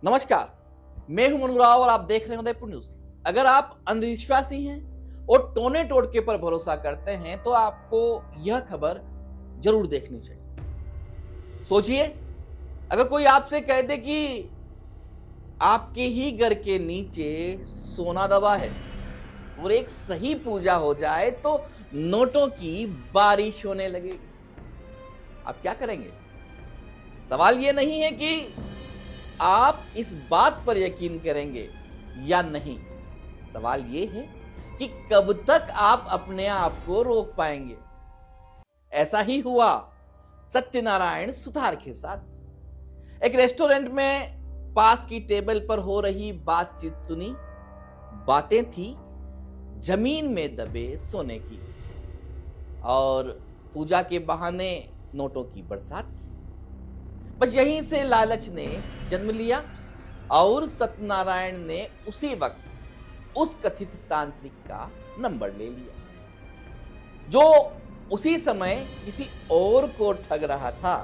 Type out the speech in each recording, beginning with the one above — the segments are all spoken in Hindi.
नमस्कार, मैं हूं मनु राव और आप देख रहे हैं उदयपुर न्यूज। अगर आप अंधविश्वासी हैं और टोने टोटके पर भरोसा करते हैं तो आपको यह खबर जरूर देखनी चाहिए। सोचिए, अगर कोई आपसे कह दे कि आपके ही घर के नीचे सोना दबा है और एक सही पूजा हो जाए तो नोटों की बारिश होने लगेगी, आप क्या करेंगे? सवाल यह नहीं है कि आप इस बात पर यकीन करेंगे या नहीं, सवाल यह है कि कब तक आप अपने आप को रोक पाएंगे। ऐसा ही हुआ सत्यनारायण सुतार के साथ। एक रेस्टोरेंट में पास की टेबल पर हो रही बातचीत सुनी। बातें थी जमीन में दबे सोने की और पूजा के बहाने नोटों की बरसात की। बस यहीं से लालच ने जन्म लिया और सत्यनारायण ने उसी वक्त उस कथित तांत्रिक का नंबर ले लिया जो उसी समय किसी और को ठग रहा था।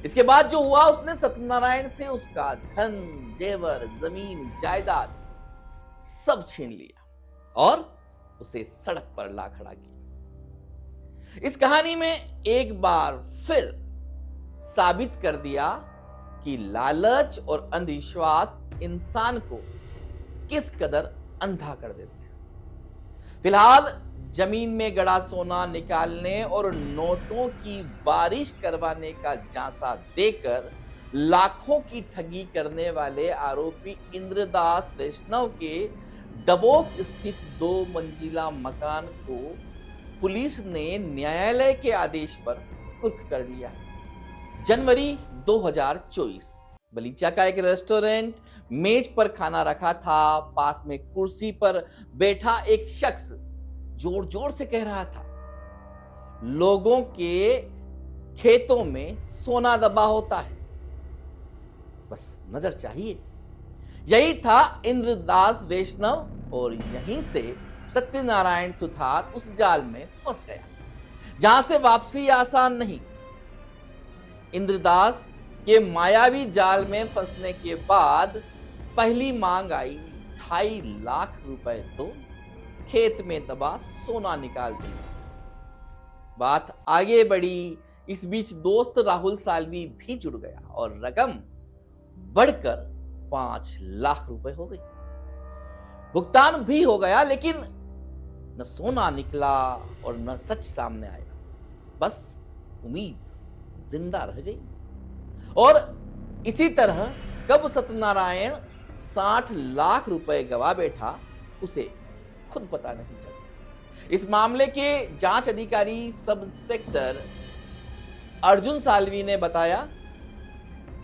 इसके बाद जो हुआ, उसने सत्यनारायण से उसका धन, जेवर, जमीन, जायदाद सब छीन लिया और उसे सड़क पर ला खड़ा किया। इस कहानी में एक बार फिर साबित कर दिया कि लालच और अंधविश्वास इंसान को किस कदर अंधा कर देते हैं। फिलहाल जमीन में गड़ा सोना निकालने और नोटों की बारिश करवाने का झांसा देकर लाखों की ठगी करने वाले आरोपी इंद्रदास वैष्णव के डबोक स्थित 2 मंजिला मकान को पुलिस ने न्यायालय के आदेश पर कुर्क कर लिया है। जनवरी 2024, बलीचा का एक रेस्टोरेंट, मेज पर खाना रखा था। पास में कुर्सी पर बैठा एक शख्स जोर जोर से कह रहा था, लोगों के खेतों में सोना दबा होता है, बस नजर चाहिए। यही था इंद्रदास वैष्णव और यहीं से सत्यनारायण सुतार उस जाल में फंस गया जहां से वापसी आसान नहीं। इंद्रदास के मायावी जाल में फंसने के बाद पहली मांग आई 2.5 लाख रुपए दो, खेत में दबा सोना निकाल दिया। बात आगे बढ़ी। इस बीच दोस्त राहुल साल्वी भी जुड़ गया और रकम बढ़कर 5 लाख रुपए हो गई। भुगतान भी हो गया, लेकिन न सोना निकला और न सच सामने आया। बस उम्मीद जिंदा रह गई। और इसी तरह कब सत्यनारायण 60 लाख रुपए गवा बैठा, उसे खुद पता नहीं चला। इस मामले के जांच अधिकारी सब इंस्पेक्टर अर्जुन साल्वी ने बताया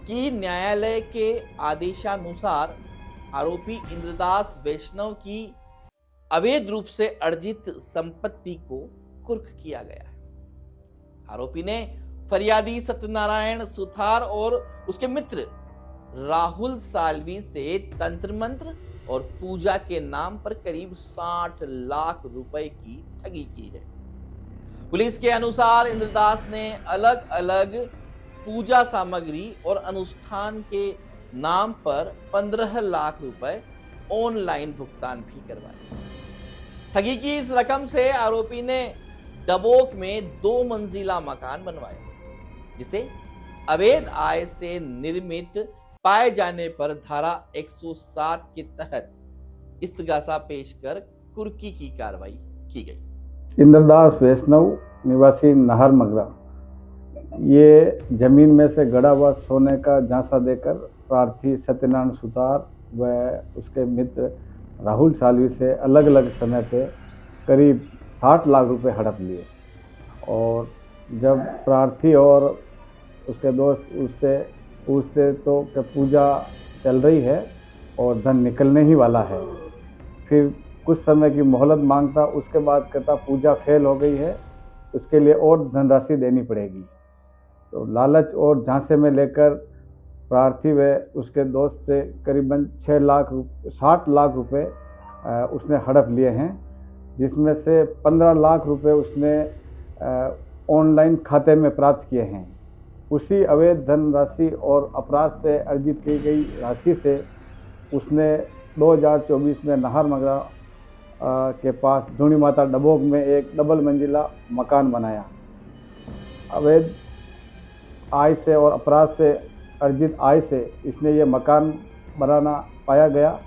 कि न्यायालय के आदेशानुसार आरोपी इंद्रदास वैष्णव की अवैध रूप से अर्जित संपत्ति को कुर्क किया गया है। आरोपी ने फरियादी सत्यनारायण सुतार और उसके मित्र राहुल साल्वी से तंत्र मंत्र और पूजा के नाम पर करीब 60 लाख रुपए की ठगी की है। पुलिस के अनुसार इंद्रदास ने अलग अलग पूजा सामग्री और अनुष्ठान के नाम पर 15 लाख रुपए ऑनलाइन भुगतान भी करवाए। ठगी की इस रकम से आरोपी ने डबोक में 2 मंजिला मकान बनवाया, जिसे अवैध आय से निर्मित पाए जाने पर धारा 107 के तहत इस्तगासा पेश कर कुर्की की कार्रवाई की गई। इंद्रदास वैष्णव निवासी नाहर मगरा, ये जमीन में से गड़ा हुआ सोने का झांसा देकर प्रार्थी सत्यनारायण सुतार व उसके मित्र राहुल साल्वी से अलग अलग समय पे करीब 60 लाख रुपए हड़प लिए। और जब प्रार्थी और उसके दोस्त उससे पूछते तो कि पूजा चल रही है और धन निकलने ही वाला है, फिर कुछ समय की मोहलत मांगता। उसके बाद कहता पूजा फेल हो गई है, उसके लिए और धनराशि देनी पड़ेगी। तो लालच और झांसे में लेकर प्रार्थी व उसके दोस्त से करीबन 60 लाख रुपए उसने हड़प लिए हैं, जिसमें से 15 लाख रुपए उसने ऑनलाइन खाते में प्राप्त किए हैं उसी अवैध धन राशि और अपराध से अर्जित की गई राशि से उसने 2024 में नाहर मगरा के पास धूणी माता डबोक में एक डबल मंजिला मकान बनाया। अवैध आय से और अपराध से अर्जित आय से इसने ये मकान बनाना पाया गया।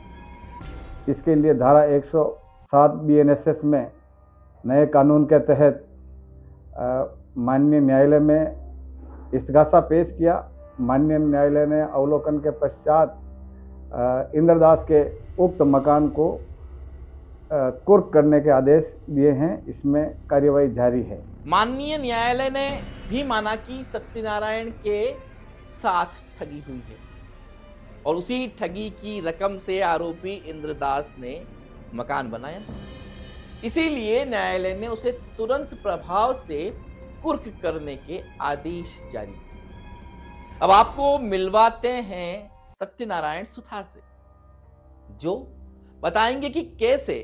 इसके लिए धारा 107 BNSS में नए कानून के तहत माननीय न्यायालय में इस्तिगासा पेश किया। माननीय न्यायालय ने अवलोकन के पश्चात इंद्रदास के उक्त मकान को कुर्क करने के आदेश दिए हैं। इसमें कार्यवाही जारी है। माननीय न्यायालय ने भी माना कि सत्यनारायण के साथ ठगी हुई है और उसी ठगी की रकम से आरोपी इंद्रदास ने मकान बनाया। इसीलिए न्यायालय ने उसे तुरंत प्रभाव से कुर्क करने के आदेश जारी किए। अब आपको मिलवाते हैं सत्यनारायण सुथार से, जो बताएंगे कि कैसे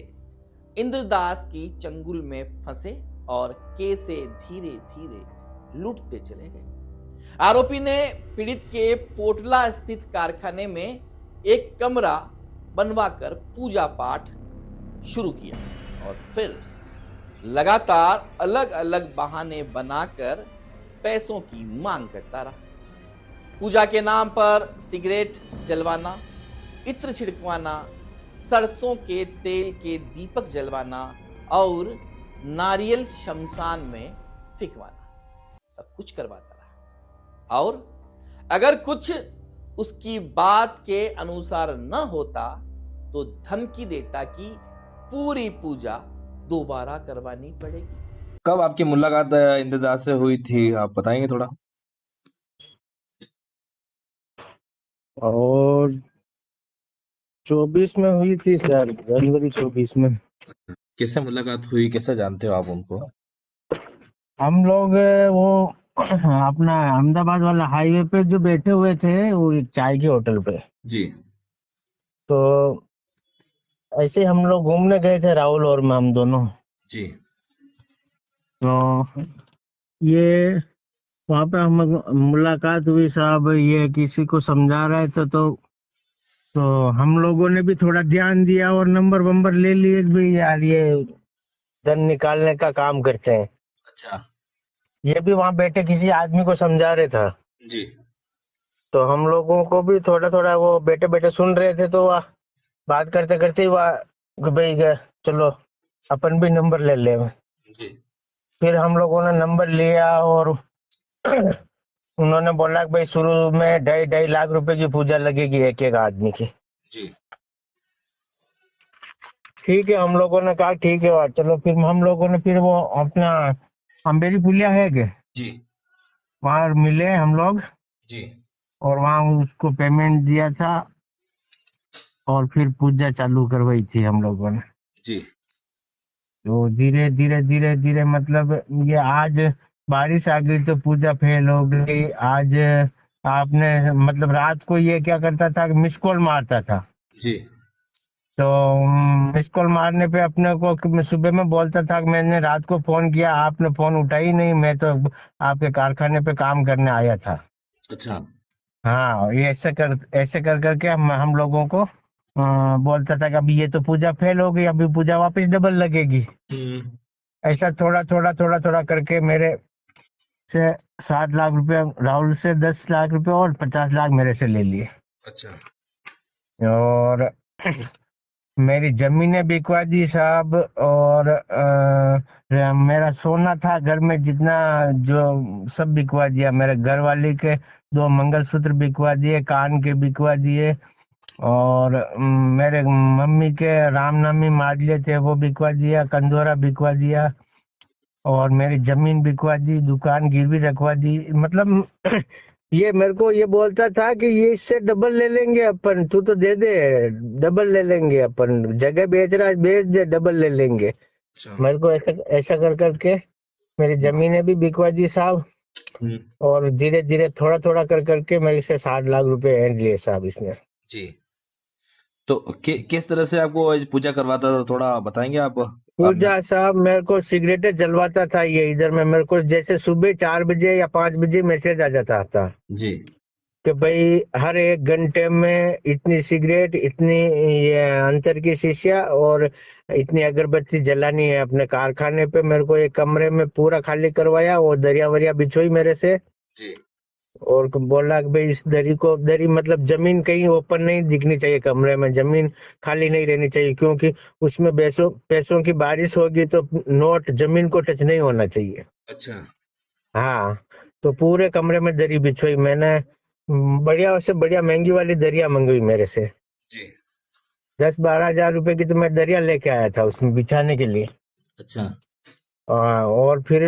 इंद्रदास की चंगुल में फंसे और कैसे धीरे धीरे लूटते चले गए। आरोपी ने पीड़ित के पोटला स्थित कारखाने में एक कमरा बनवाकर पूजा पाठ शुरू किया और फिर लगातार अलग अलग बहाने बनाकर पैसों की मांग करता रहा। पूजा के नाम पर सिगरेट जलवाना, इत्र छिड़कवाना, सरसों के तेल के दीपक जलवाना और नारियल शमशान में फेंकवाना, सब कुछ करवाता रहा। और अगर कुछ उसकी बात के अनुसार न होता तो धमकी देता कि पूरी पूजा दोबारा करवानी पड़ेगी। कब आपकी मुलाकात इंद्रदास से हुई थी, आप बताएंगे थोड़ा? और 24 में हुई थी सर, जनवरी 24 में। कैसे मुलाकात हुई, कैसे जानते हो आप उनको? हम लोग वो अपना अहमदाबाद वाला हाईवे पे जो बैठे हुए थे, वो एक चाय के होटल पे जी। तो ऐसे हम लोग घूमने गए थे, राहुल और मैं, हम दोनों। जी। तो ये वहाँ पे हम मुलाकात हुई साहब। ये किसी को समझा रहे थे तो हम लोगों ने भी थोड़ा ध्यान दिया और नंबर वंबर ले लिए भी, यार ये धन निकालने का काम करते हैं। अच्छा। ये भी वहां बैठे किसी आदमी को समझा रहे था। जी। तो हम लोगों को भी थोड़ा थोड़ा वो बैठे बैठे सुन रहे थे। तो वह बात करते करते वह भाई चलो अपन भी नंबर ले ले। जी। फिर हम लोगों ने नंबर लिया और उन्होंने बोला कि भाई शुरू में 2.5 लाख रुपए की पूजा लगेगी एक एक आदमी की। जी। ठीक है, हम लोगों ने कहा ठीक है। चलो फिर हम लोगों ने फिर वो अपना अंबेरी पुलिया है के जी। वहां मिले हम लोग जी। और वहां उसको पेमेंट दिया था और फिर पूजा चालू करवाई थी हम लोगों ने। जी। तो धीरे धीरे धीरे धीरे मतलब ये आज बारिश आ गई तो पूजा फेल हो गई। आज आपने मतलब रात को ये क्या करता था कि मिस कॉल मारता था। जी। तो मिस कॉल मारने पे अपने को सुबह में बोलता था कि मैंने रात को फोन किया, आपने फोन उठाई नहीं, मैं तो आपके कारखाने पे काम करने आया था। अच्छा। हाँ, ये ऐसे कर करके हम लोगों को बोलता था कि अभी ये तो पूजा फेल हो गई, अभी पूजा वापस डबल लगेगी। ऐसा थोड़ा थोड़ा थोड़ा थोड़ा करके मेरे से 60 लाख रुपए, राहुल से 10 लाख रुपए और 50 लाख मेरे से ले लिए। अच्छा। और मेरी जमीनें बिकवा दी साहब। और मेरा सोना था घर में जितना, जो सब बिकवा दिया। मेरे घर वाले के 2 मंगलसूत्र बिकवा दिए, कान के बिकवा दिए। और मेरे मम्मी के रामनामी माडले थे वो बिकवा दिया, कंदोरा बिकवा दिया और मेरी जमीन बिकवा दी, दुकान गिरवी रखवा दी। मतलब ये मेरे को ये बोलता था कि ये इससे डबल ले लेंगे अपन, तू तो दे दे, डबल ले लेंगे अपन, जगह बेच रहा है बेच दे, डबल ले लेंगे। अच्छा। मेरे को ऐसा कर करके मेरी जमीनें भी बिकवा दी साहब। और धीरे धीरे थोड़ा थोड़ा कर करके मेरे से 60 लाख रुपए एंड लिए साहब इसने। जी। तो किस तरह से आपको पूजा करवाता था, थोड़ा बताएंगे आप? पूजा साहब मेरे को सिगरेटें जलवाता था ये इधर में। मेरे को जैसे सुबह 4 बजे या 5 बजे मैसेज आ जाता था जी। कि भाई हर 1 घंटे में इतनी सिगरेट, इतनी ये अंतर की शीशियाँ और इतनी अगरबत्ती जलानी है अपने कारखाने पे। मेरे को एक कमरे में पूरा खाली करवाया और दरिया वरिया बिछोई मेरे से जी। और बोला कि भाई इस दरी मतलब जमीन कहीं ओपन नहीं दिखनी चाहिए, कमरे में जमीन खाली नहीं रहनी चाहिए, क्योंकि उसमें पैसों पैसों की बारिश होगी तो नोट जमीन को टच नहीं होना चाहिए। अच्छा। हाँ, तो पूरे कमरे में दरी बिछोई मैंने। बढ़िया से बढ़िया महंगी वाली दरिया मंगवाई मेरे से। जी। 10-12 हजार रुपए की तो मैं दरिया लेके आया था उसमें बिछाने के लिए। अच्छा। और फिर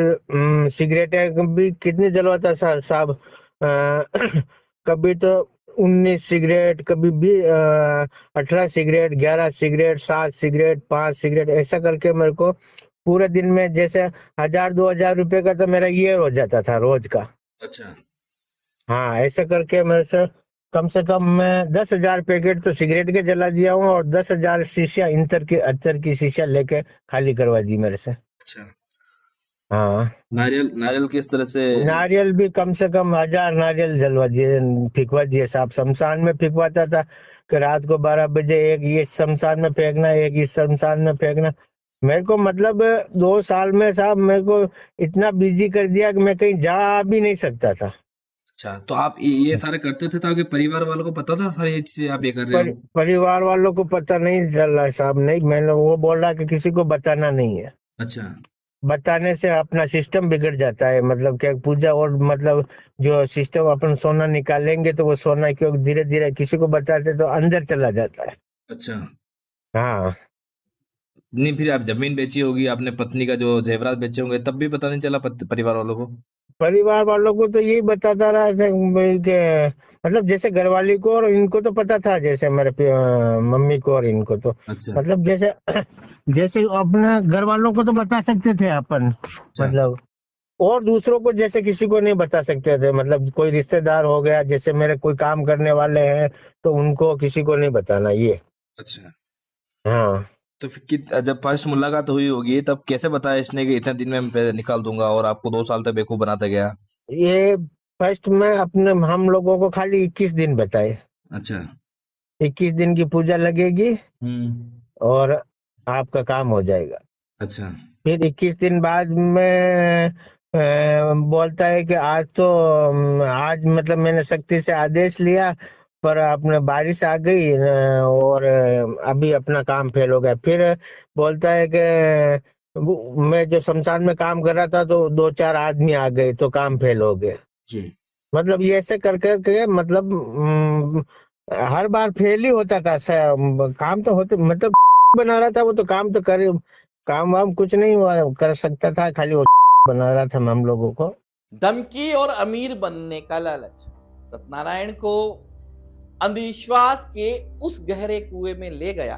सिगरेटें भी कितनी जलवाता साहब। कभी तो 19 सिगरेट, कभी भी 18 सिगरेट, 11 सिगरेट, 7 सिगरेट, 5 सिगरेट, ऐसा करके मेरे को पूरे दिन में जैसे 1000-2000 रुपए का तो मेरा ये हो जाता था रोज का। अच्छा। हाँ, ऐसा करके मेरे से कम मैं 10,000 पैकेट तो सिगरेट के जला दिया हूँ और 10,000 शीशियाँ अत्तर की शीशियाँ लेके खाली करवा दी मेरे से। अच्छा। हाँ, नारियल नारियल किस तरह से? नारियल भी कम से कम 1000 नारियल जलवा दिए, फिकवा दिए साहब। शमशान में फिकवाता था कि रात को 12 बजे एक ये शमशान में फेंकना, एक इस शमशान में फेंकना। मेरे को मतलब 2 साल में साहब मेरे को इतना बिजी कर दिया कि मैं कहीं जा भी नहीं सकता था। अच्छा, तो आप ये सारे करते थे तो आपके परिवार वालों को पता था सारी ये चीजें आप ये कर रहे हो? परिवार वालों को पता नहीं चल रहा है साहब। नहीं, मैंने वो बोल रहा कि किसी को बताना नहीं है। अच्छा। बताने से अपना सिस्टम बिगड़ जाता है, मतलब क्या पूजा और मतलब जो सिस्टम अपन सोना निकालेंगे तो वो सोना क्यों धीरे धीरे किसी को बताते तो अंदर चला जाता है। अच्छा। हाँ, नहीं, फिर आप जमीन बेची होगी, आपने पत्नी का जो जेवरात बेचे होंगे, तब भी पता नहीं चला परिवार वालों को? परिवार वालों को तो यही बताता रहा था भाई के मतलब जैसे घरवाली को और इनको तो पता था, जैसे मेरे मम्मी को और इनको तो अच्छा। मतलब जैसे जैसे अपने घर वालों को तो बता सकते थे अपन, अच्छा। मतलब और दूसरों को जैसे किसी को नहीं बता सकते थे। मतलब कोई रिश्तेदार हो गया, जैसे मेरे कोई काम करने वाले हैं तो उनको किसी को नहीं बताना ये। अच्छा। हाँ, तो फिर जब फर्स्ट मुलाकात हुई होगी तब कैसे बताया इसने कि इतने दिन में मैं निकाल दूंगा और आपको 2 साल तक बेवकूफ बनाता गया? ये फर्स्ट में अपने हम लोगों को खाली 21 दिन बताए। अच्छा। 21 दिन की पूजा लगेगी हम्म। और आपका काम हो जाएगा। अच्छा। फिर 21 दिन बाद में बोलता है कि आज तो आज मतलब मैंने सख्ती से आदेश लिया पर अपने बारिश आ गई और अभी अपना काम फेल हो गया। फिर बोलता है कि मैं जो शमशान में काम कर रहा था तो 2-4 आदमी आ गए तो काम फेल हो गया। जी। मतलब ये ऐसे कर कर के मतलब हर बार फेल ही होता था। काम तो होते मतलब बना रहा था वो तो काम तो कर काम वाम कुछ नहीं कर सकता था, खाली वो बना रहा था हम लोगों को। धमकी और अमीर बनने का लालच सत्यनारायण को अंधविश्वास के उस गहरे कुएं में ले गया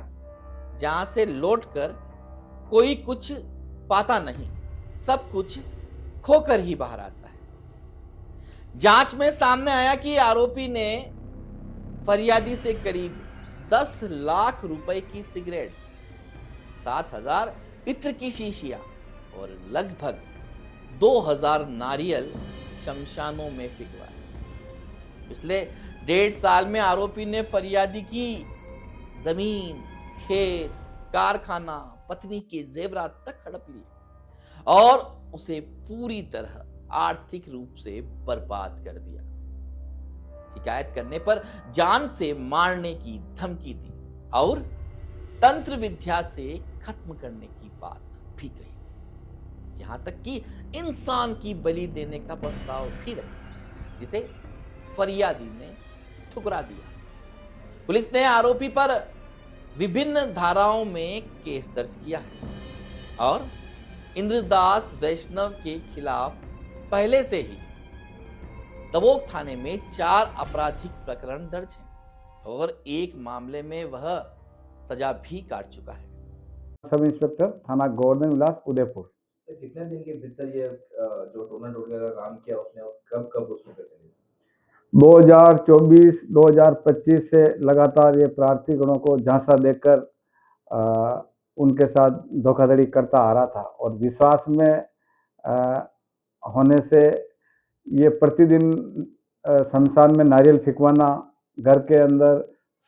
जहां से लौटकर कोई कुछ पाता नहीं, सब कुछ खोकर ही बाहर आता है। जांच में सामने आया कि आरोपी ने फरियादी से करीब 10 लाख रुपए की सिगरेट्स, 7,000 इत्र की शीशियां और लगभग 2,000 नारियल शमशानों में फिकवाए। पिछले 1.5 साल में आरोपी ने फरियादी की जमीन, खेत, कारखाना, पत्नी के जेवरात तक हड़प लिए और उसे पूरी तरह आर्थिक रूप से बर्बाद कर दिया। शिकायत करने पर जान से मारने की धमकी दी और तंत्र विद्या से खत्म करने की बात भी कही। यहां तक कि इंसान की बलि देने का प्रस्ताव भी रखा, जिसे फरियादी ने ठुकरा दिया। पुलिस ने आरोपी पर विभिन्न धाराओं में केस दर्ज किया है और इंद्रदास वैष्णव के खिलाफ पहले से ही डबोक थाने में 4 आपराधिक प्रकरण दर्ज हैं और एक मामले में वह सजा भी काट चुका है। सब इंस्पेक्टर थाना गोवर्धन विलास उदयपुर। कितने दिन के भीतर ये जो टोना टोटका का काम किया उसने और कब कब उसको पैसे दिए? 2024-2025 से लगातार ये प्रार्थी गणों को झांसा देकर उनके साथ धोखाधड़ी करता आ रहा था। और विश्वास में होने से ये प्रतिदिन शमशान में नारियल फिकवाना, घर के अंदर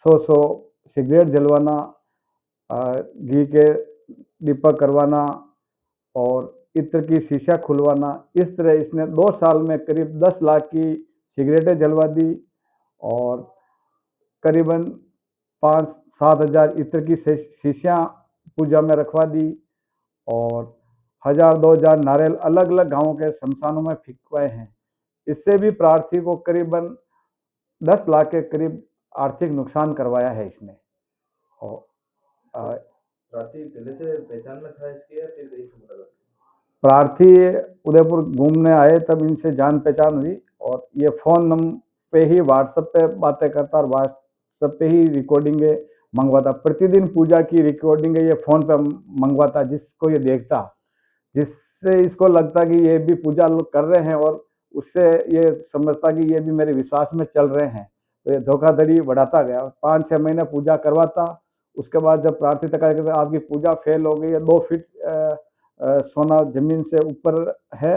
100 सिगरेट जलवाना, घी के दीपक करवाना और इत्र की शीशा खुलवाना, इस तरह इसने 2 साल में करीब 10 लाख की सिगरेटें जलवा दी और करीबन 5-7 हज़ार इत्र की शीशियाँ पूजा में रखवा दी और 1000-2 हज़ार नारियल अलग अलग गांवों के शमशानों में फिकवाए हैं। इससे भी प्रार्थी को करीबन 10 लाख के करीब आर्थिक नुकसान करवाया है इसने। और प्रार्थी पहले से पहचान में था इसकी या फिर कहीं से पता लगा? प्रार्थी उदयपुर घूमने आए तब इनसे जान पहचान हुई और ये फ़ोन नंबर पे ही व्हाट्सएप पे बातें करता और व्हाट्सएप पे ही रिकॉर्डिंगें मंगवाता। प्रतिदिन पूजा की रिकॉर्डिंगें ये फ़ोन पे मंगवाता, जिसको ये देखता, जिससे इसको लगता कि ये भी पूजा लोग कर रहे हैं और उससे ये समझता कि ये भी मेरे विश्वास में चल रहे हैं। तो ये धोखाधड़ी बढ़ाता गया। 5-6 महीने पूजा करवाता, उसके बाद जब प्रार्थी तक आया कि आपकी पूजा फेल हो गई है, 2 फीट सोना जमीन से ऊपर है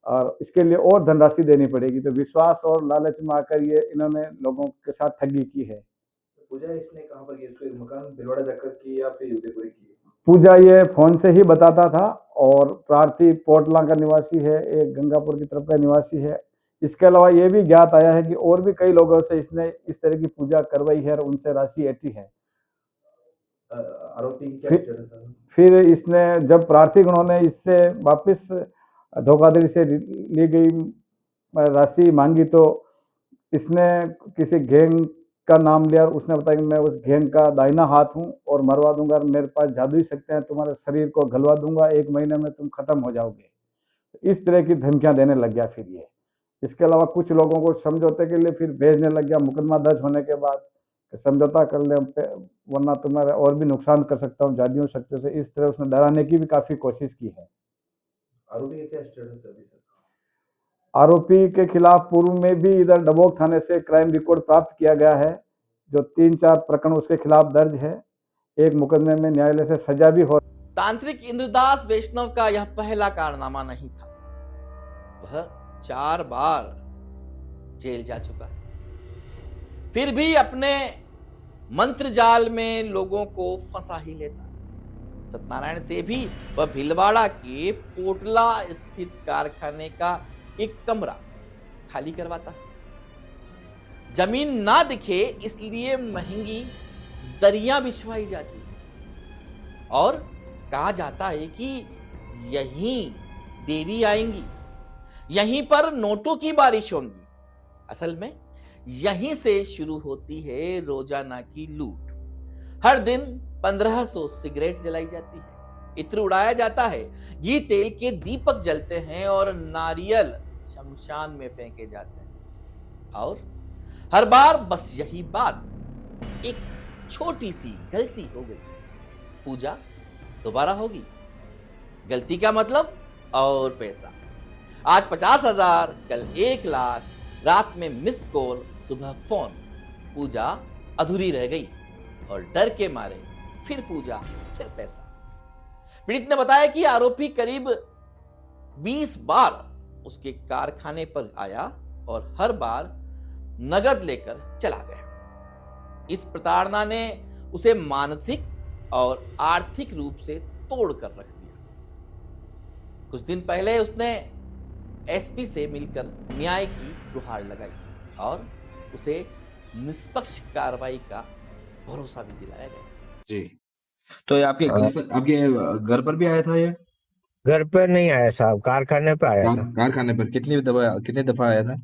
और इसके लिए और धनराशि देनी पड़ेगी। तो विश्वास और लालच में आकर ये इन्होंने लोगों के साथ ठगी की है। पूजा इसने कहाँ पर की? इसको एक मकान भिलवाड़ा जाकर की या फिर उदयपुर की? पूजा ये फोन से ही बताता था और प्रार्थी पोटला का निवासी है, एक गंगापुर की तरफ का निवासी है। इसके अलावा ये भी ज्ञात आया है कि और भी कई लोगों से इसने इस तरह की पूजा करवाई है और उनसे राशि ऐठी है। आरोपी की क्या स्टेटस है? फिर इसने जब प्रार्थीगणों ने इससे वापस धोखाधड़ी से ली गई राशि मांगी तो इसने किसी गैंग का नाम लिया और उसने बताया कि मैं उस गैंग का दाहिना हाथ हूं और मरवा दूंगा, मेरे पास जादुई शक्तियां हैं, तुम्हारे शरीर को गलवा दूंगा, 1 महीने में तुम खत्म हो जाओगे। इस तरह की धमकियां देने लग गया फिर ये। इसके अलावा कुछ लोगों को समझौते के लिए फिर भेजने लग गया, मुकदमा दर्ज होने के बाद समझौता कर ले वरना तुम्हारा और भी नुकसान कर सकता हूँ जादुई शक्तियों से। इस तरह उसने डराने की भी काफ़ी कोशिश की है। आरोपी का क्या स्टेटस है अभी सर? आरोपी के खिलाफ पूर्व में भी इधर डबोक थाने से क्राइम रिकॉर्ड प्राप्त किया गया है, जो 3-4 प्रकरण उसके खिलाफ दर्ज है। एक मुकदमे में न्यायालय से सजा भी हो। तांत्रिक इंद्रदास वैष्णव का यह पहला कारनामा नहीं था, वह 4 बार जेल जा चुका है, फिर भी अपने मंत्र जाल में लोगों को फंसा ही लेता है। सत्यनारायण से भी वह भीलवाड़ा के पोटला स्थित कारखाने का एक कमरा खाली करवाता है। जमीन ना दिखे इसलिए महंगी दरियां बिछवाई जाती है और कहा जाता है कि यहीं देवी आएंगी, यहीं पर नोटों की बारिश होगी। असल में यहीं से शुरू होती है रोजाना की लूट। हर दिन 1500 सिगरेट जलाई जाती है, इत्र उड़ाया जाता है, घी तेल के दीपक जलते हैं और नारियल शमशान में फेंके जाते हैं। और हर बार बस यही बात, एक छोटी सी गलती हो गई, पूजा दोबारा होगी। गलती का मतलब और पैसा, आज 50,000, कल 1 लाख, रात में मिस कॉल, सुबह फोन। पूजा अधूरी रह गई और डर के मारे फिर पूजा, फिर पैसा। पीड़ित ने बताया कि आरोपी करीब 20 बार उसके कारखाने पर आया और हर बार नगद लेकर चला गया। इस प्रताड़ना ने उसे मानसिक और आर्थिक रूप से तोड़ कर रख दिया। कुछ दिन पहले उसने एसपी से मिलकर न्याय की गुहार लगाई और उसे निष्पक्ष कार्रवाई का भरोसा भी दिलाया गया। जी, तो ये आपके घर पर भी आया था? ये घर पे नहीं आया साहब, कारखाने पे आया था। कारखाने पर कितनी दफा आया था?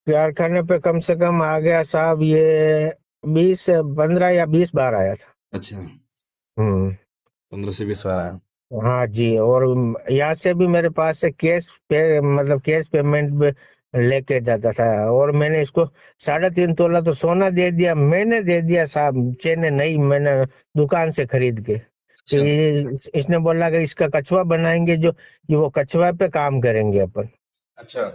कारखाने पे कम से कम आ गया साहब, ये 15 या 20 बार आया था। अच्छा, 15 से 20 बार आया। हाँ जी, और यहाँ से भी मेरे पास से कैश पेमेंट भी लेके जाता था। और मैंने इसको 3.5 तोला तो सोना दे दिया, मैंने दे दिया साहब, चेने नहीं, मैंने दुकान से खरीद के। अच्छा। इसने बोला कि इसका कछुआ बनाएंगे, जो ये वो कछुआ पे काम करेंगे अपन। अच्छा।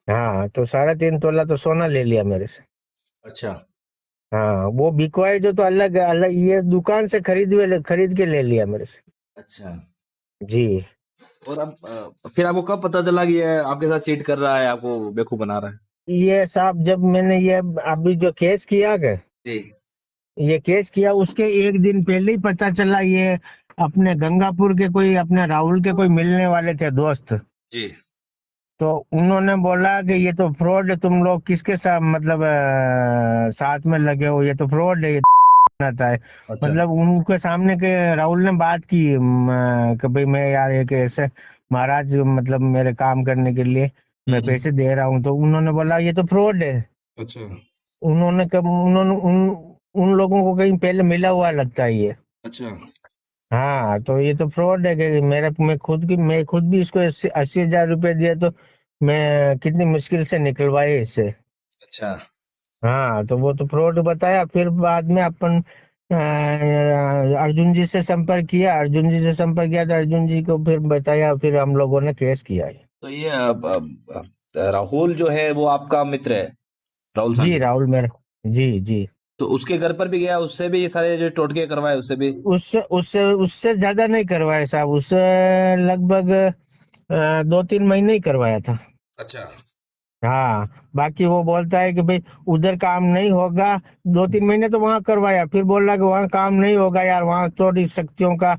हाँ, तो 3.5 तोला तो सोना ले लिया मेरे से। अच्छा। हाँ, वो बिकवाई जो तो अलग अलग, ये दुकान से खरीद के ले लिया मेरे से। अच्छा। जी। और अब फिर आपको कब पता चला कि ये आपके साथ चीट कर रहा है, आपको बेवकूफ बना रहा है? ये साहब जब मैंने ये अभी जो केस किया गया, जी। ये केस किया उसके एक दिन पहले ही पता चला। ये अपने गंगापुर के कोई अपने राहुल के कोई मिलने वाले थे दोस्त, जी। तो उन्होंने बोला कि ये तो फ्रॉड है, तुम लोग किसके साथ मतलब साथ में लगे हो, ये तो फ्रॉड है, ये था है। अच्छा। मतलब उनके सामने के राहुल ने बात की कि भाई मैं यार एक ऐसे महाराज मतलब मेरे काम करने के लिए मैं हम्म। पैसे दे रहा हूँ, तो उन्होंने बोला ये तो फ्रॉड है। अच्छा। उन्होंने कब उन्होंने उन लोगों को कहीं पहले मिला हुआ लगता है ये। अच्छा। हाँ, तो ये तो फ्रॉड है कि मेरा मैं खुद भी इसको 80,000 रुपए दिए, तो मैं कितनी मुश्किल से निकलवाए इससे। अच्छा। हाँ, तो वो तो फ्रॉड बताया। फिर बाद में अपन अर्जुन जी से संपर्क किया, तो अर्जुन जी को फिर बताया, फिर हम लोगों ने केस किया है। तो ये राहुल जो है वो आपका मित्र है, राहुल जी, सानी? राहुल मेरा। जी जी। तो उसके घर पर भी गया, उससे भी ये सारे जो टोटके करवाए उससे भी? उससे उससे उससे ज्यादा नहीं करवाया साहब, उससे लगभग 2-3 महीने ही करवाया था। अच्छा। हाँ, बाकी वो बोलता है कि भाई उधर काम नहीं होगा। 2-3 महीने तो वहां करवाया, फिर बोल रहा कि वहां काम नहीं होगा यार, वहां थोड़ी शक्तियों का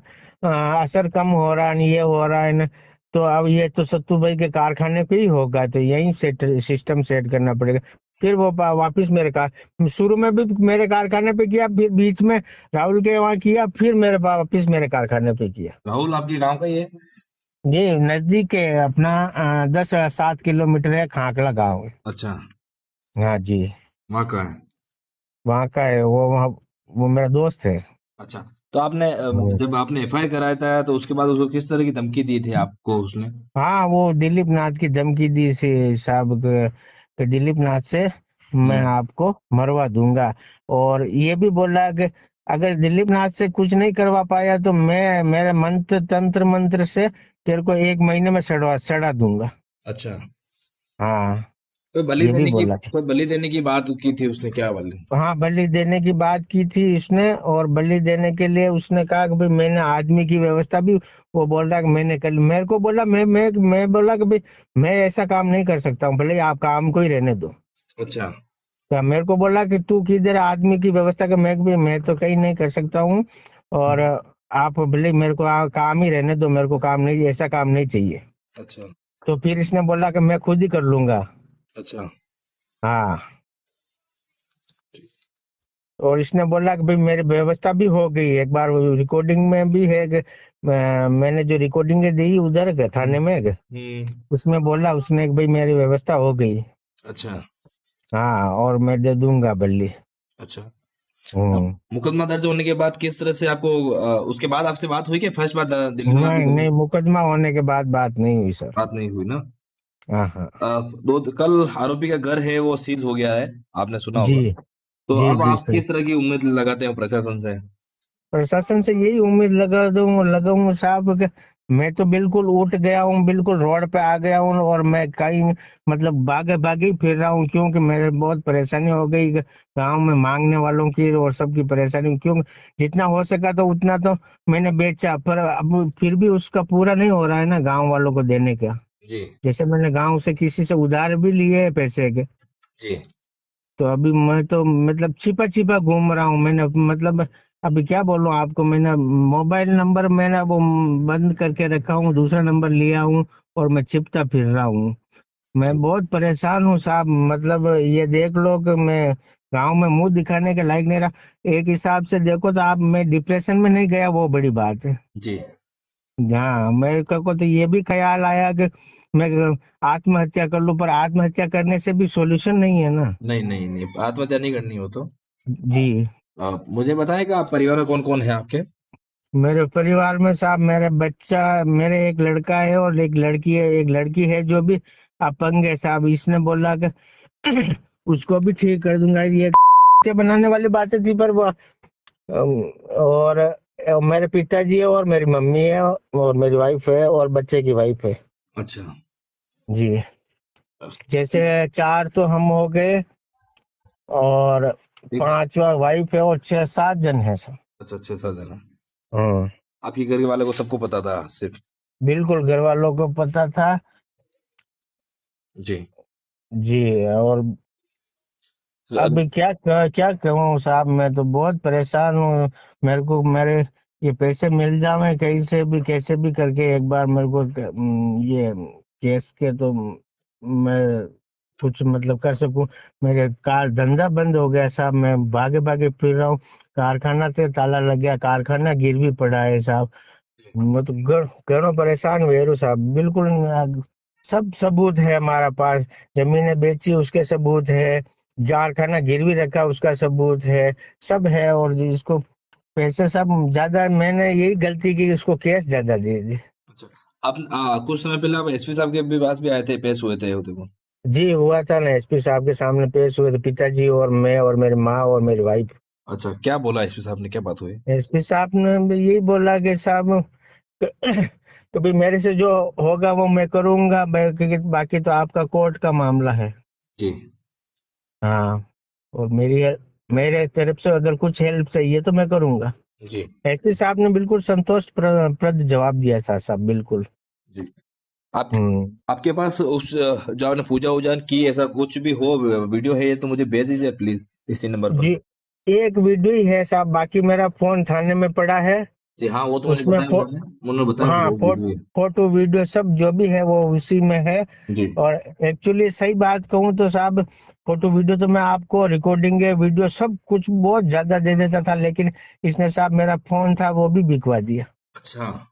असर कम हो रहा है, ये हो रहा है ना। तो अब ये तो सत्तू भाई के कारखाने पे ही होगा, तो यही सिस्टम सेट करना पड़ेगा। फिर वो वापिस मेरे कार शुरू में भी मेरे कारखाने पे किया, फिर बीच में राहुल के वहां किया, फिर वापिस मेरे कारखाने पे किया। राहुल आपके गांव का ही है? जी, नजदीक है अपना, 10-7 किलोमीटर है, खाकला गाँव है। अच्छा। हाँ जी। वहाँ का है? वहाँ का है वो, वहाँ वो मेरा दोस्त है। अच्छा। तो आपने जब आपने एफआईआर कराया था तो उसके बाद उसको किस तरह की धमकी दी थी आपको उसने? हाँ, वो दिलीप नाथ की धमकी दी से साहब के दिलीप नाथ से मैं हम्म। आपको मरवा दूंगा। और ये भी बोला कि अगर दिलीप नाथ से कुछ नहीं करवा पाया तो मैं मेरे तंत्र मंत्र से तेरे को 1 महीने में सड़ा दूंगा। अच्छा। हाँ, कोई बलि ये भी देने की बोला था। कोई बलि देने की बात की थी उसने, क्या बलि? हाँ, बलि देने की बात की थी इसने, और बलि देने के लिए उसने कहा कि भाई मैंने आदमी की व्यवस्था भी, वो बोल रहा है कि मैंने कर ली। मेरे को बोला, मैं बोला कि भाई मैं ऐसा काम नहीं कर सकता हूँ, भले आप काम को ही रहने दो। अच्छा। तो मेरे को बोला कि तू किधर आदमी की व्यवस्था कर, मैं तो कहीं नहीं कर सकता हूँ। और आप भले मेरे को काम ही रहने दो, मेरे को काम नहीं, ऐसा काम नहीं चाहिए। अच्छा। तो फिर इसने बोला कि मैं खुद ही कर लूंगा। अच्छा। हाँ, और इसने बोला कि भाई मेरी व्यवस्था भी हो गई, एक बार रिकॉर्डिंग में भी है कि मैंने जो रिकॉर्डिंग दी उधर के थाने में उसमें बोला उसने कि भाई मेरी व्यवस्था हो गई। अच्छा। हाँ, और मैं दे दूंगा बल्ली। अच्छा। अब हम्म। मुकदमा दर्ज होने के बाद किस तरह से आपको उसके बाद आपसे बात हुई, कि फर्स्ट बात दिल्ली में आपकी नहीं नहीं, मुकदमा होने के बाद बात नहीं हुई सर। बात नहीं हुई ना? हाँ हाँ। अ, कल आरोपी का घर है वो सील हो गया है, आपने सुना जी होगा। तो जी अब जी आप सर। किस तरह की उम्मीद लगाते हैं प्रशासन से? प्रशासन से यही उम्मीद लगाऊंगा साहब कि मैं तो बिल्कुल उठ गया हूँ, बिल्कुल रोड पे आ गया हूँ, और मैं कहीं मतलब भागे भागे ही फिर रहा हूँ, क्योंकि मेरे बहुत परेशानी हो गई गांव में मांगने वालों की और सबकी परेशानी। क्यों, जितना हो सका तो उतना तो मैंने बेचा, पर अब फिर भी उसका पूरा नहीं हो रहा है ना गांव वालों को देने का। जी। जैसे मैंने गांव से किसी से उधार भी लिए है पैसे के, जी। तो अभी मैं तो मतलब छिपा छिपा घूम रहा हूँ। मैंने मतलब अभी क्या बोलूं आपको, मैंने मोबाइल नंबर मैंने वो बंद करके रखा हूँ, दूसरा नंबर लिया हूँ, और मैं छिपता फिर रहा हूँ। मैं जी। बहुत परेशान हूँ साहब, मतलब ये देख लो कि मैं गांव में मुंह दिखाने के लायक नहीं रहा। एक हिसाब से देखो तो आप, मैं डिप्रेशन में नहीं गया, वो बड़ी बात है। जी। हाँ, मेरे को तो ये भी ख्याल आया कि मैं आत्महत्या कर लूं, पर आत्महत्या करने से भी सॉल्यूशन नहीं है ना। नहीं नहीं नहीं, आत्महत्या नहीं करनी हो तो जी। मुझे बताएं कि आप परिवार में कौन कौन है आपके? मेरे परिवार में साहब मेरे बच्चा, मेरे एक लड़का है और एक लड़की है। एक लड़की है जो भी अपंग है साहब, इसने बोला कि उसको भी ठीक कर दूंगा। ये बनाने वाली बातें थी, पर वो और मेरे पिताजी है और मेरी मम्मी है और मेरी वाइफ है और बच्चे की वाइफ है। अच्छा। जी। जैसे 4 तो हम हो गए, और ठीक। 5वां वाइफ है, और 6-7 जन है सर। अच्छा, 6-7 जन। हाँ। आपके घर वाले को सबको पता था सिर्फ? बिल्कुल घर वालों को पता था। जी। जी। और अभी क्या कहूँ साहब, मैं तो बहुत परेशान हूँ। मेरे को मेरे ये पैसे मिल जावे कहीं से भी कैसे भी करके एक बार मेरे को ये केस के तो मैं कुछ मतलब कर सकूं। मेरे कार धंधा बंद हो गया साहब, मैं भागे भागे फिर रहा हूँ। कारखाना से ताला लग गया, कारखाना गिर भी पड़ा है साहब। मैं तो घणो परेशान हुए रू साहब। बिल्कुल सब सबूत है हमारा पास। जमीनें बेची उसके सबूत है, कारखाना गिरवी रखा उसका सबूत है, सब है। और जिसको पैसे सब ज्यादा, मैंने यही गलती की, उसको कैश ज्यादा दे दी। अच्छा, आप कुछ समय पहले आप एसपी साहब के भी पास भी आए थे, पेश हुए थे उदयपुर? जी हुआ था ना, एसपी साहब के सामने पेश हुए थे, पिताजी और मैं और मेरी माँ और मेरी वाइफ। अच्छा, क्या बोला एसपी साहब ने, क्या बात हुई? एसपी साहब ने भी यही बोला कि साहब कभी मेरे से जो होगा वो मैं करूंगा, बाकी तो आपका कोर्ट का मामला है। जी। हाँ। और मेरे तरफ से अगर कुछ हेल्प चाहिए तो मैं करूंगा। जी। एसपी साहब ने बिल्कुल संतोष प्रद जवाब दिया साहब, बिल्कुल। जी। आप हम्म। आपके पास उस जो आपने पूजा उजान की, ऐसा कुछ भी हो, वीडियो है तो मुझे भेज दीजिए प्लीज इसी नंबर पर। जी एक वीडियो ही है साहब, बाकी मेरा फोन थाने में पड़ा है। जी हाँ, वो तो मुझे उसमें बताया उन्होंने बताया हाँ, वो वीडियो है। फोटो वीडियो सब जो भी है वो उसी में है। जी। और एक्चुअली सही बात कहूँ तो साहब, फोटो वीडियो तो मैं आपको, रिकॉर्डिंग है, वीडियो सब कुछ बहुत ज्यादा दे देता था, लेकिन इसने साहब मेरा फोन था वो भी बिकवा दिया। अच्छा।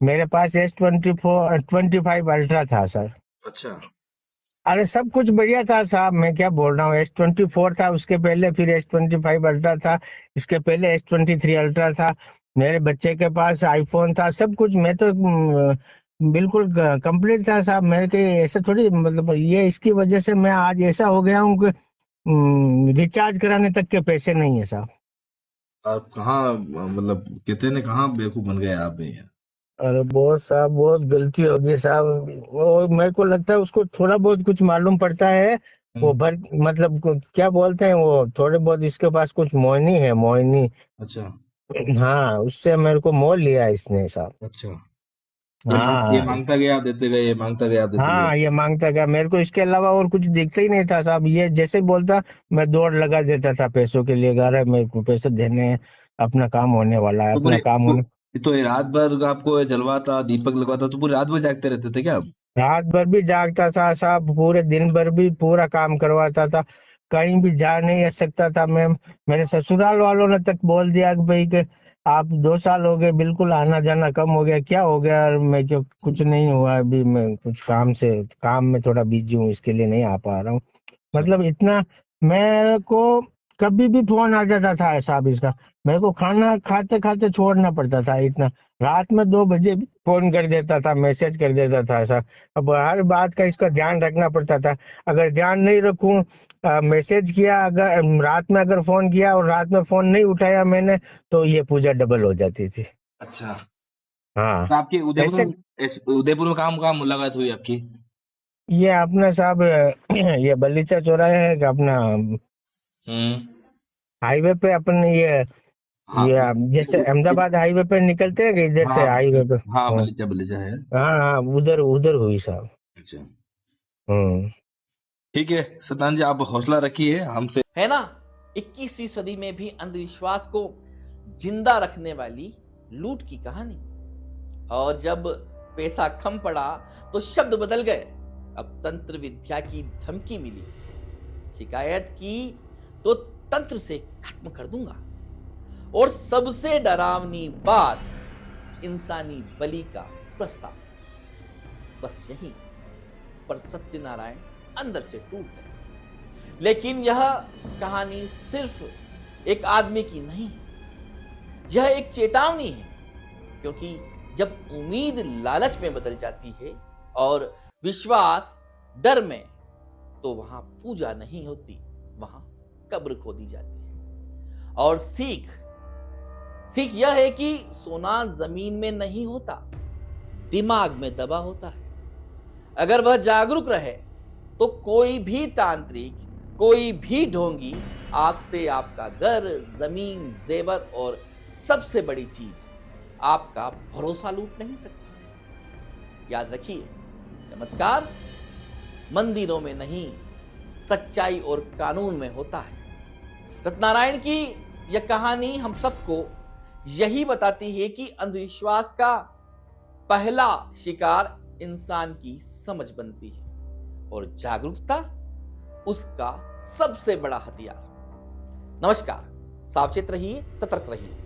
मेरे पास S24 25 अल्ट्रा था सर। अच्छा। अरे सब कुछ बढ़िया था साहब, मैं क्या बोल रहा हूँ। S24 था, उसके पहले फिर S25 अल्ट्रा था, इसके पहले S23 अल्ट्रा था। मेरे बच्चे के पास आईफोन था, सब कुछ। मैं तो बिल्कुल कंप्लीट था साहब। मेरे के ऐसे थोड़ी, मतलब ये इसकी वजह से मैं आज ऐसा हो गया हूँ कि रिचार्ज कराने तक के पैसे नहीं है साहब। आप कहाँ, मतलब कहते ने कहाँ बेवकूफ बन गए आप भी? अरे बहुत साहब, बहुत गलती हो गई साहब। वो मेरे को लगता है उसको थोड़ा बहुत कुछ मालूम पड़ता है। वो हम्म। भर मतलब क्या बोलते हैं वो, थोड़े बहुत इसके पास कुछ मोहिनी है, मोहिनी। अच्छा। हाँ, उससे मेरे को मोल लिया इसने साहब। अच्छा, ये हाँ मांगता गया आप देते गए, ये मांगता गया आप देते गए। हाँ, ये मांगता गया, मेरे को इसके अलावा और कुछ दिखता ही नहीं था साहब। ये जैसे बोलता, मैं दौड़ लगा देता था पैसों के लिए। अरे मेरे को पैसे देने हैं, अपना काम होने वाला है, तो अपना काम होने। ये रात भर आपको जलवाता, दीपक लगवाता, तो पूरी रात भर जागते रहते थे क्या आप? रात भर भी जागता था साहब, पूरे दिन भर भी पूरा काम करवाता था। कहीं भी जा नहीं सकता था मैं। मेरे ससुराल वालों ने तक बोल दिया कि भाई कि आप 2 साल हो गए, बिल्कुल आना जाना कम हो गया, क्या हो गया? और मैं क्यों, कुछ नहीं हुआ, अभी मैं कुछ काम में थोड़ा बिजी हूँ, इसके लिए नहीं आ पा रहा हूँ। अच्छा। मतलब इतना मेरे को कभी भी फोन आ जाता था साहब इसका। मेरे को खाना खाते खाते छोड़ना पड़ता था इतना। रात में 2 बजे भी फोन कर देता था, मैसेज कर देता था ऐसा। अब हर बात का इसका ध्यान रखना पड़ता था। अगर ध्यान नहीं रखूं, मैसेज किया, अगर रात में अगर फोन किया और रात में फोन नहीं उठाया मैंने, तो ये पूजा डबल हो जाती थी। अच्छा, हाँ। तो आपकी ऐसे उदयपुर में काम काम मुलाकात हुई आपकी? ये अपना साहब ये बलीचा चौराहे है कि अपना हम्म। हाईवे पे अपन हाँ। ये जैसे अहमदाबाद हाईवे पे निकलते हैं कि इधर हाँ से हाईवे पे। हाँ, हाँ बलीचा बलीचा है। हाँ हाँ, उधर उधर हुई साहब। अच्छा, हम्म। ठीक है सतान जी, आप हौसला रखिए हमसे। है ना, 21वीं सदी में भी अंधविश्वास को जिंदा रखने वाली लूट की कहानी। और जब पैसा कम पड़ा तो शब्द बदल गए। अब तंत्र विद्या की धमकी मिली, शिकायत की तो तंत्र से खत्म कर दूंगा। और सबसे डरावनी बात, इंसानी बलि का प्रस्ताव। बस यहीं पर सत्यनारायण अंदर से टूट गए। लेकिन यह कहानी सिर्फ एक आदमी की नहीं, यह एक चेतावनी है। क्योंकि जब उम्मीद लालच में बदल जाती है और विश्वास डर में, तो वहां पूजा नहीं होती, वहां कब्र खोदी जाती है। और सीख यह है कि सोना जमीन में नहीं होता, दिमाग में दबा होता है। अगर वह जागरूक रहे तो कोई भी तांत्रिक, कोई भी ढोंगी आपसे आपका घर, जमीन, जेवर और सबसे बड़ी चीज आपका भरोसा लूट नहीं सकता। याद रखिए, चमत्कार मंदिरों में नहीं, सच्चाई और कानून में होता है। सत्यनारायण की यह कहानी हम सबको यही बताती है कि अंधविश्वास का पहला शिकार इंसान की समझ बनती है और जागरूकता उसका सबसे बड़ा हथियार। नमस्कार, सावचेत रहिए, सतर्क रहिए।